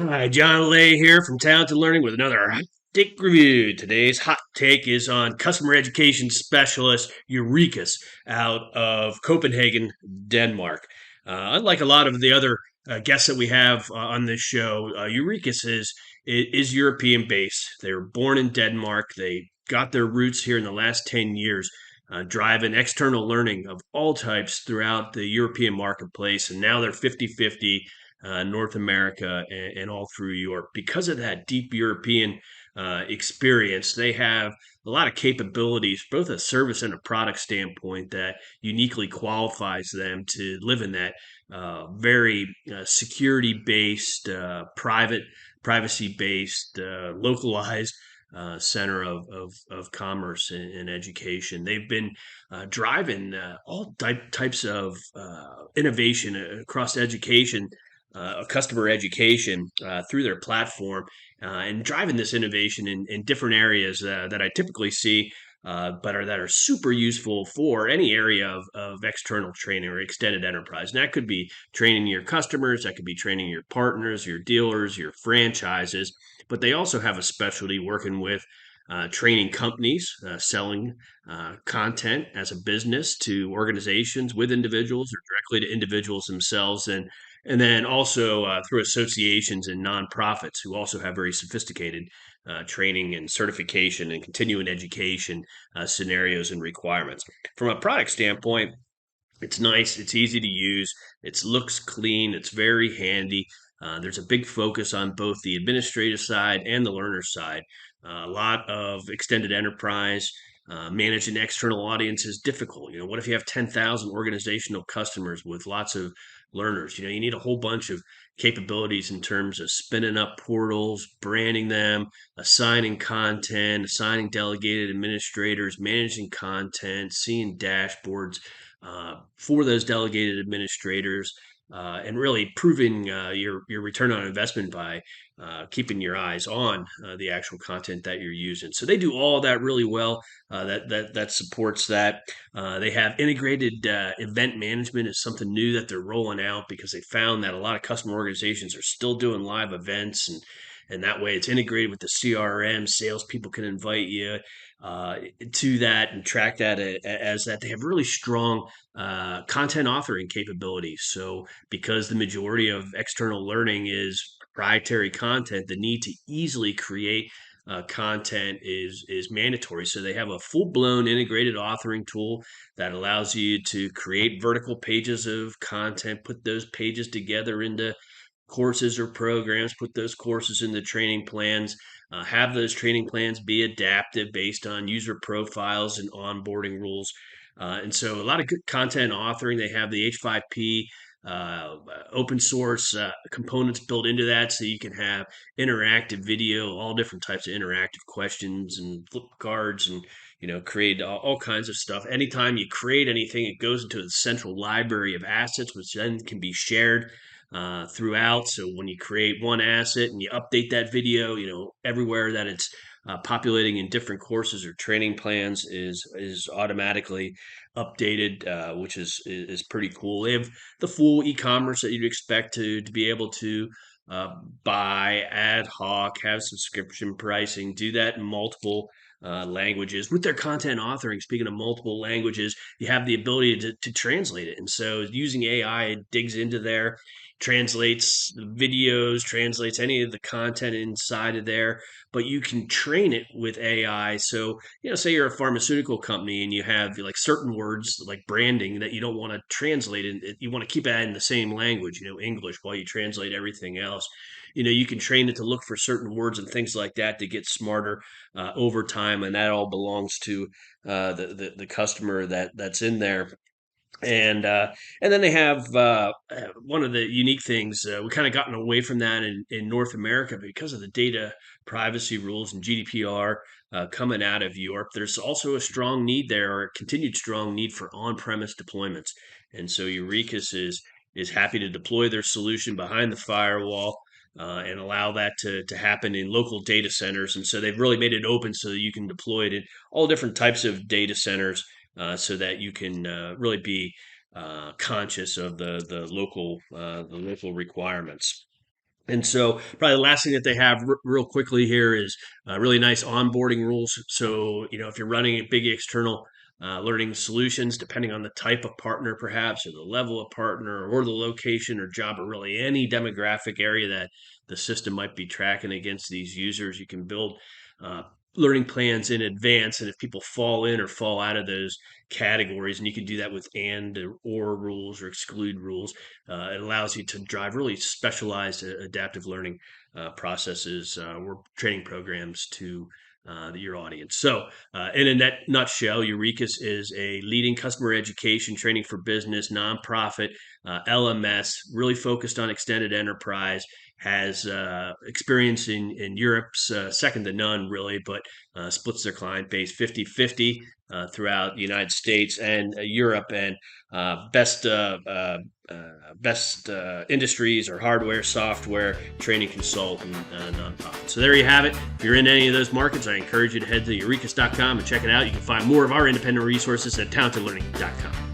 Hi, John Lay here from Talented Learning with another hot take review. Today's hot take is on customer education specialist Eurekos out of Copenhagen, Denmark. Unlike a lot of the other guests that we have on this show, Eurekos is European based. They were born in Denmark. They got their roots here in the last 10 years, driving external learning of all types throughout the European marketplace. And now they're 50-50 North America and all through Europe. Because of that deep European experience, they have a lot of capabilities, both a service and a product standpoint, that uniquely qualifies them to live in that very security based, privacy based, localized center of commerce and education. They've been driving all types of innovation across education, customer education through their platform, and driving this innovation in different areas that I typically see, that are super useful for any area of external training or extended enterprise. And that could be training your customers, that could be training your partners, your dealers, your franchises. But they also have a specialty working with training companies, selling content as a business to organizations with individuals or directly to individuals themselves, and then also through associations and nonprofits who also have very sophisticated training and certification and continuing education scenarios and requirements. From a product standpoint, it's nice, it's easy to use, it looks clean, it's very handy. There's a big focus on both the administrative side and the learner side. A lot of extended enterprise. Managing external audience is difficult. What if you have 10,000 organizational customers with lots of learners? You need a whole bunch of capabilities in terms of spinning up portals, branding them, assigning content, assigning delegated administrators, managing content, seeing dashboards for those delegated administrators, and really proving your return on investment by keeping your eyes on the actual content that you're using. So they do all that really well. That supports that. They have integrated event management is something new that they're rolling out because they found that a lot of customer organizations are still doing live events, and that way it's integrated with the CRM. Salespeople can invite you to that and track that as that. They have really strong content authoring capabilities. So because the majority of external learning is proprietary content, the need to easily create content is mandatory. So they have a full blown integrated authoring tool that allows you to create vertical pages of content, put those pages together into courses or programs, put those courses into training plans, have those training plans be adaptive based on user profiles and onboarding rules. And so a lot of good content authoring. They have the H5P uh, open source components built into that, so you can have interactive video, all different types of interactive questions and flip cards, and create all kinds of stuff. Anytime you create anything, it goes into a central library of assets, which then can be shared throughout. So when you create one asset and you update that video, everywhere that it's populating in different courses or training plans is automatically updated, which is pretty cool. They have the full e-commerce that you'd expect to be able to buy ad hoc, have subscription pricing, do that in multiple languages. With their content authoring, speaking of multiple languages, you have the ability to translate it. And so using AI, it digs into there, translates videos, translates any of the content inside of there, but you can train it with AI. So, say you're a pharmaceutical company and you have like certain words like branding that you don't want to translate, and you want to keep it in the same language, English, while you translate everything else. You can train it to look for certain words and things like that to get smarter over time, and that all belongs to the customer that's in there. And then they have one of the unique things. We kind of gotten away from that in North America because of the data privacy rules and GDPR coming out of Europe. There's also a strong need there, or a continued strong need for on-premise deployments. And so Eurekos is happy to deploy their solution behind the firewall and allow that to happen in local data centers. And so they've really made it open so that you can deploy it in all different types of data centers, so that you can really be conscious of the local requirements. And so, probably the last thing that they have real quickly here is really nice onboarding rules. So, if you're running a big external learning solutions, depending on the type of partner, perhaps, or the level of partner, or the location or job, or really any demographic area that the system might be tracking against these users, you can build uh, learning plans in advance. And if people fall in or fall out of those categories, and you can do that with and or rules or exclude rules, it allows you to drive really specialized adaptive learning processes or training programs to your audience. So, in a nutshell, Eurekos is a leading customer education training for business nonprofit LMS, really focused on extended enterprise. Has experience in Europe's second to none, really, but splits their client base 50-50 throughout the United States and Europe. And best industries or hardware, software, training consultant, nonprofit. So there you have it. If you're in any of those markets, I encourage you to head to eurekos.com and check it out. You can find more of our independent resources at talentedlearning.com.